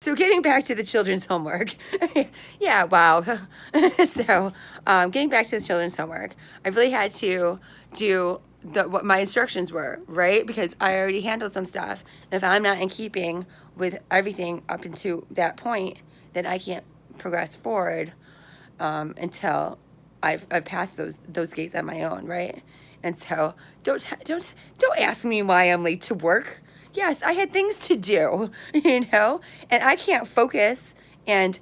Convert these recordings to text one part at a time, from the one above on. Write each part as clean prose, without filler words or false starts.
So getting back to the children's homework. Yeah, wow. So getting back to the children's homework, I really had to do what my instructions were, right? Because I already handled some stuff. And if I'm not in keeping with everything up until that point, then I can't progress forward until I've passed those gates on my own, right? And so don't ask me why I'm late to work. Yes, I had things to do, and I can't focus and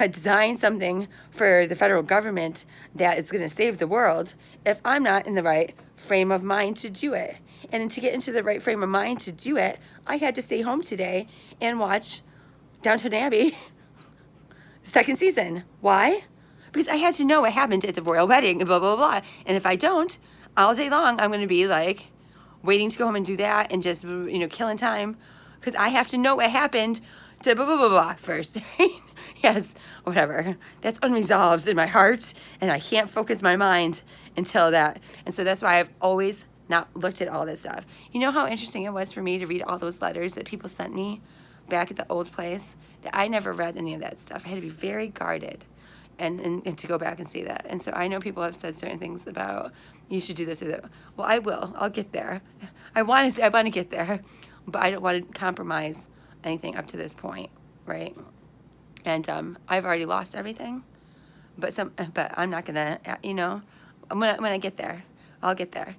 design something for the federal government that is going to save the world if I'm not in the right frame of mind to do it. And to get into the right frame of mind to do it, I had to stay home today and watch Downton Abbey second season. Why? Because I had to know what happened at the royal wedding and blah, blah, blah. And if I don't, all day long, I'm going to be like waiting to go home and do that and just, killing time. Because I have to know what happened to blah, blah, blah, blah first. Yes, whatever. That's unresolved in my heart. And I can't focus my mind until that. And so that's why I've always not looked at all this stuff. You know how interesting it was for me to read all those letters that people sent me back at the old place? That I never read any of that stuff. I had to be very guarded and to go back and see that. And so I know people have said certain things about you should do this or that. Well, I will. I'll get there. I want to get there, but I don't want to compromise anything up to this point, right? And I've already lost everything, but I'm not gonna, when I get there, I'll get there.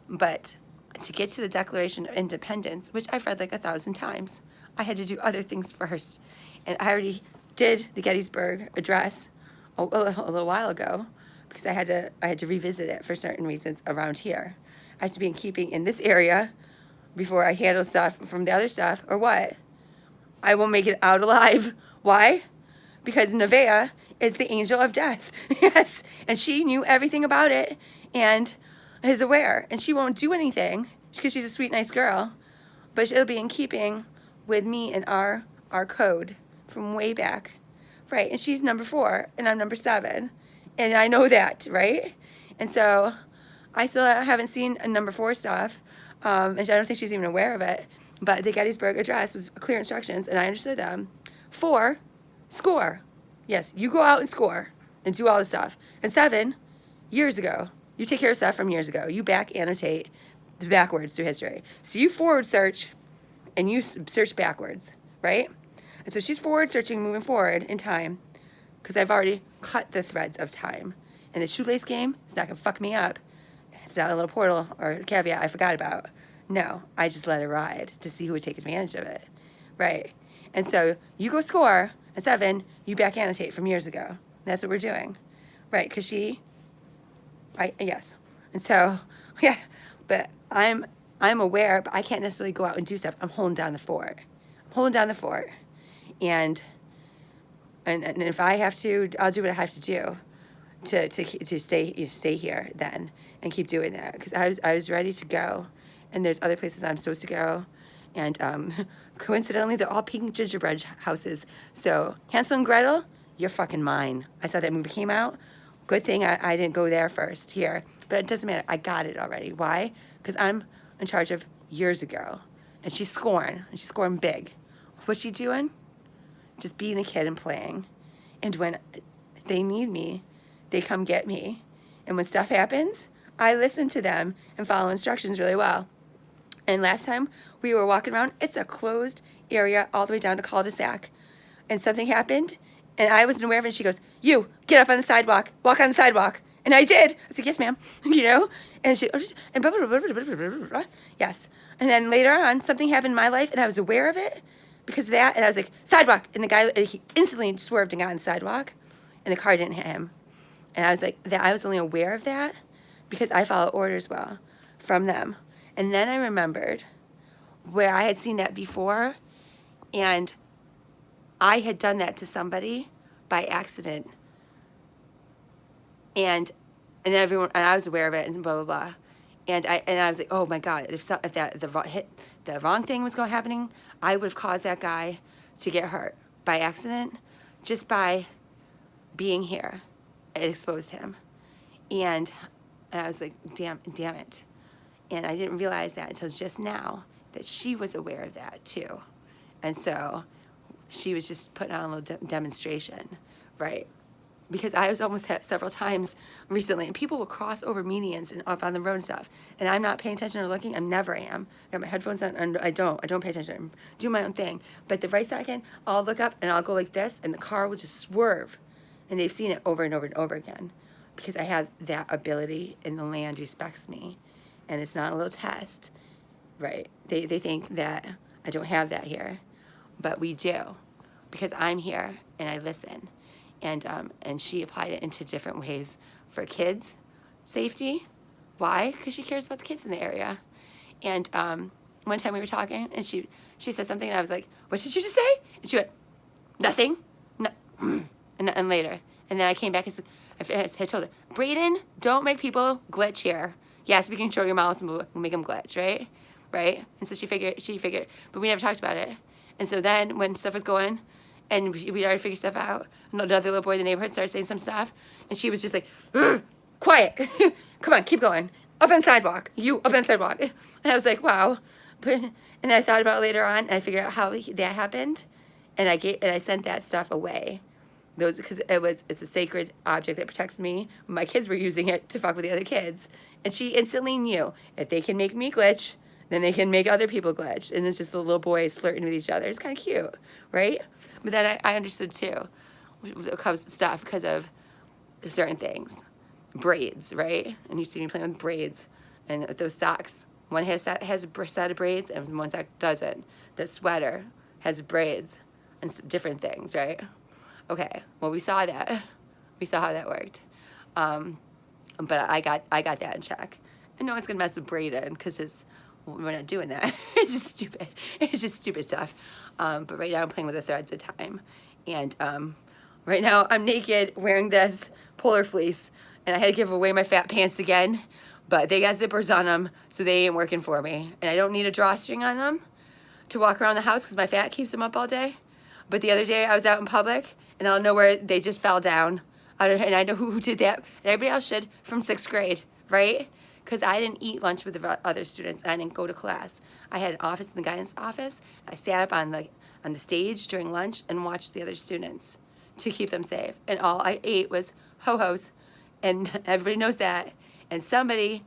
But to get to the Declaration of Independence, which I've read like 1,000 times, I had to do other things first. And I already did the Gettysburg Address a little while ago because I had to revisit it for certain reasons around here. I have to be in keeping in this area before I handle stuff from the other stuff, or what? I won't make it out alive. Why? Because Nevaeh is the angel of death. Yes. And she knew everything about it and is aware. And she won't do anything because she's a sweet, nice girl. But it'll be in keeping with me and our code from way back. Right. And she's number 4 and I'm number 7. And I know that, right? And so I still haven't seen a number 4 stuff. And I don't think she's even aware of it. But the Gettysburg Address was clear instructions, and I understood them. 4, score. Yes, you go out and score and do all this stuff. And 7, years ago. You take care of stuff from years ago. You back annotate the backwards through history. So you forward search, and you search backwards, right? And so she's forward searching, moving forward in time, because I've already cut the threads of time. And the shoelace game is not going to fuck me up. It's not a little portal or caveat I forgot about. No, I just let it ride to see who would take advantage of it. Right. And so you go score, and 7, you back annotate from years ago. And that's what we're doing. Right, because yes. And so, yeah, but I'm aware, but I can't necessarily go out and do stuff. I'm holding down the fort. And if I have to, I'll do what I have to do to stay here then and keep doing that, because I was ready to go. And there's other places I'm supposed to go. And coincidentally, they're all pink gingerbread houses. So Hansel and Gretel, you're fucking mine. I saw that movie came out. Good thing I didn't go there first here. But it doesn't matter. I got it already. Why? Because I'm in charge of years ago. And she's scoring. And she's scoring big. What's she doing? Just being a kid and playing. And when they need me, they come get me. And when stuff happens, I listen to them and follow instructions really well. And last time we were walking around, it's a closed area all the way down to cul-de-sac. And something happened, and I wasn't aware of it. And she goes, "You, get up on the sidewalk, walk on the sidewalk." And I did. I said, "Yes, ma'am." And she, and blah, blah, blah, blah, blah, blah, blah, blah. Yes. And then later on, something happened in my life, and I was aware of it because of that. And I was like, "Sidewalk." And the guy, he instantly swerved and got on the sidewalk, and the car didn't hit him. And I was like, I was only aware of that because I follow orders well from them. And then I remembered where I had seen that before, and I had done that to somebody by accident. And everyone, and I was aware of it, and blah blah blah. And I was like, oh my God, if the wrong thing was happening, I would have caused that guy to get hurt by accident, just by being here. It exposed him, and I was like, damn it. And I didn't realize that until just now, that she was aware of that too. And so she was just putting on a little demonstration, right? Because I was almost hit several times recently, and people will cross over medians and up on the road and stuff, and I'm not paying attention or looking. I never am. I got my headphones on, and I don't pay attention. I'm doing my own thing. But the right second, I'll look up and I'll go like this, and the car will just swerve, and they've seen it over and over and over again, because I have that ability, and the land respects me, and it's not a little test, right? They think that I don't have that here, but we do, because I'm here and I listen. And she applied it into different ways for kids' safety. Why? Because she cares about the kids in the area. And one time we were talking, and she said something, and I was like, "What did you just say?" And she went, "Nothing." No. And later, and then I came back and said, I told her, "Brayden, don't make people glitch here. Yes, we can control your mouse and we'll make them glitch, right? Right?" And so she figured, but we never talked about it. And so then when stuff was going, and we'd already figured stuff out, another little boy in the neighborhood started saying some stuff, and she was just like, "Quiet, come on, keep going, up on the sidewalk, you up on the sidewalk." And I was like, wow. And then I thought about it later on, and I figured out how that happened, and I sent that stuff away. Because it's a sacred object that protects me. My kids were using it to fuck with the other kids, and she instantly knew if they can make me glitch, then they can make other people glitch. And it's just the little boys flirting with each other. It's kind of cute, right? But then I understood too, stuff because of certain things, braids, right? And you see me playing with braids, and those socks. One has a set of braids, and one sock doesn't. The sweater has braids and different things, right? Okay, well, we saw that. We saw how that worked. But I got that in check. And no one's gonna mess with Brayden, because we're not doing that. It's just stupid. It's just stupid stuff. But right now I'm playing with the threads of time. And right now I'm naked wearing this polar fleece. And I had to give away my fat pants again. But they got zippers on them, so they ain't working for me. And I don't need a drawstring on them to walk around the house, because my fat keeps them up all day. But the other day I was out in public, and I don't know where they just fell down. And I know who did that. And everybody else should from 6th grade, right? Because I didn't eat lunch with the other students, and I didn't go to class. I had an office in the guidance office. I sat up on the stage during lunch and watched the other students to keep them safe. And all I ate was ho-hos, and everybody knows that. And somebody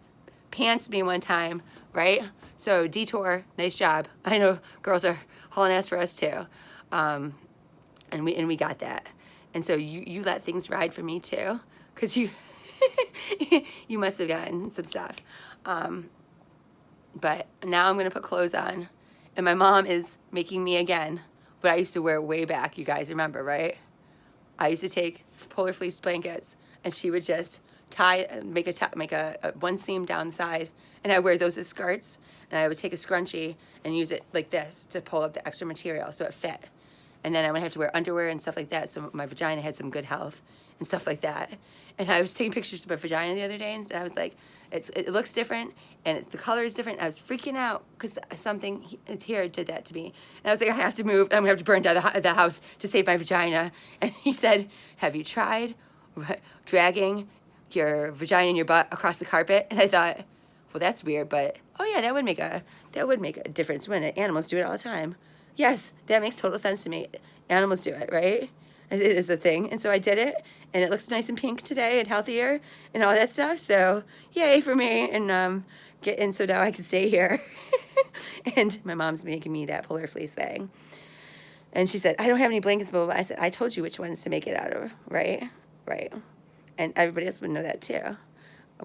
pantsed me one time, right? So detour, nice job. I know girls are hauling ass for us too. And we got that. And so you let things ride for me too, because you you must have gotten some stuff. But now I'm gonna put clothes on, and my mom is making me again what I used to wear way back. You guys remember, right? I used to take polar fleece blankets, and she would just make a one seam down the side, and I wear those as skirts, and I would take a scrunchie and use it like this to pull up the extra material so it fit. And then I would have to wear underwear and stuff like that, so my vagina had some good health and stuff like that. And I was taking pictures of my vagina the other day, and I was like, it looks different, and the color is different. I was freaking out because something here did that to me. And I was like, I have to move. I'm going to have to burn down the house to save my vagina. And he said, have you tried dragging your vagina and your butt across the carpet? And I thought, well, that's weird, but oh yeah, that would make a difference when animals do it all the time. Yes, that makes total sense to me. Animals do it, right? It is a thing. And so I did it, and it looks nice and pink today and healthier and all that stuff. So yay for me. And so now I can stay here. And my mom's making me that polar fleece thing. And she said, I don't have any blankets, blah, blah, blah. I said, I told you which ones to make it out of, right? Right. And everybody else would know that too,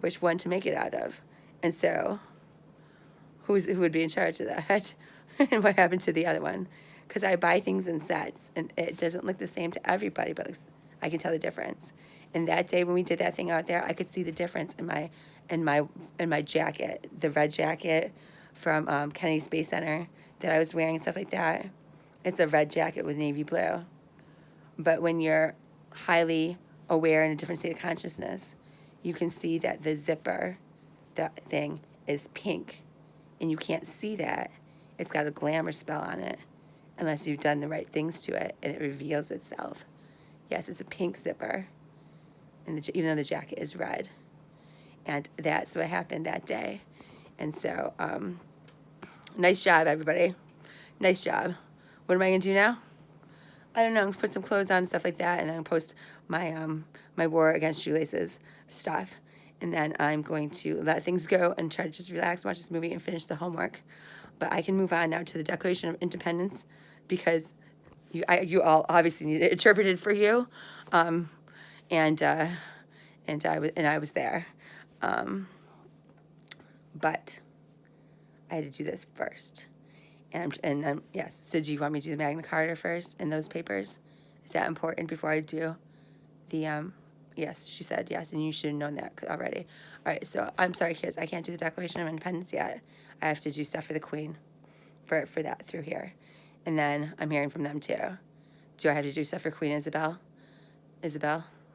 which one to make it out of. And so who would be in charge of that? And what happened to the other one? Because I buy things in sets, and it doesn't look the same to everybody, but I can tell the difference. And that day when we did that thing out there, I could see the difference in my jacket, the red jacket from Kennedy Space Center that I was wearing and stuff like that. It's a red jacket with navy blue. But when you're highly aware in a different state of consciousness, you can see that the zipper, that thing, is pink, and you can't see that. It's got a glamour spell on it unless you've done the right things to it, and it reveals itself. Yes, it's a pink zipper, and even though the jacket is red. And that's what happened that day. And so, nice job, everybody. Nice job. What am I gonna do now? I don't know, put some clothes on and stuff like that, and then post my my war against shoelaces stuff. And then I'm going to let things go and try to just relax, watch this movie, and finish the homework. But I can move on now to the Declaration of Independence because you all obviously need it interpreted for you, and I was there, but I had to do this first. Yes. So do you want me to do the Magna Carta first and those papers? Is that important before I do the? Yes, she said yes, and you should have known that already. All right. So I'm sorry, kids. I can't do the Declaration of Independence yet. I have to do stuff for the Queen, for that through here, and then I'm hearing from them too. Do I have to do stuff for Queen Isabel?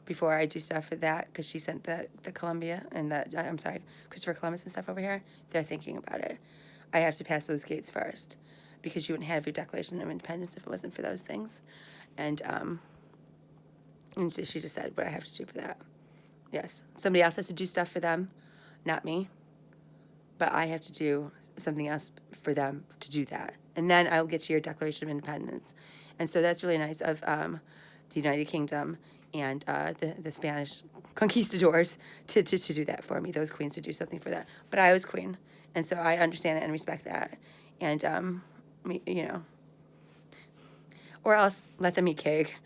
Before I do stuff for that, because she sent the Columbia and I'm sorry, Christopher Columbus and stuff over here. They're thinking about it. I have to pass those gates first, because you wouldn't have your Declaration of Independence if it wasn't for those things. And so she just said what I have to do for that. Yes, somebody else has to do stuff for them, not me. But I have to do something else for them to do that. And then I'll get to your Declaration of Independence. And so that's really nice of the United Kingdom and the Spanish conquistadors to do that for me, those queens to do something for that. But I was queen, and so I understand that and respect that. And, you know, or else let them eat cake.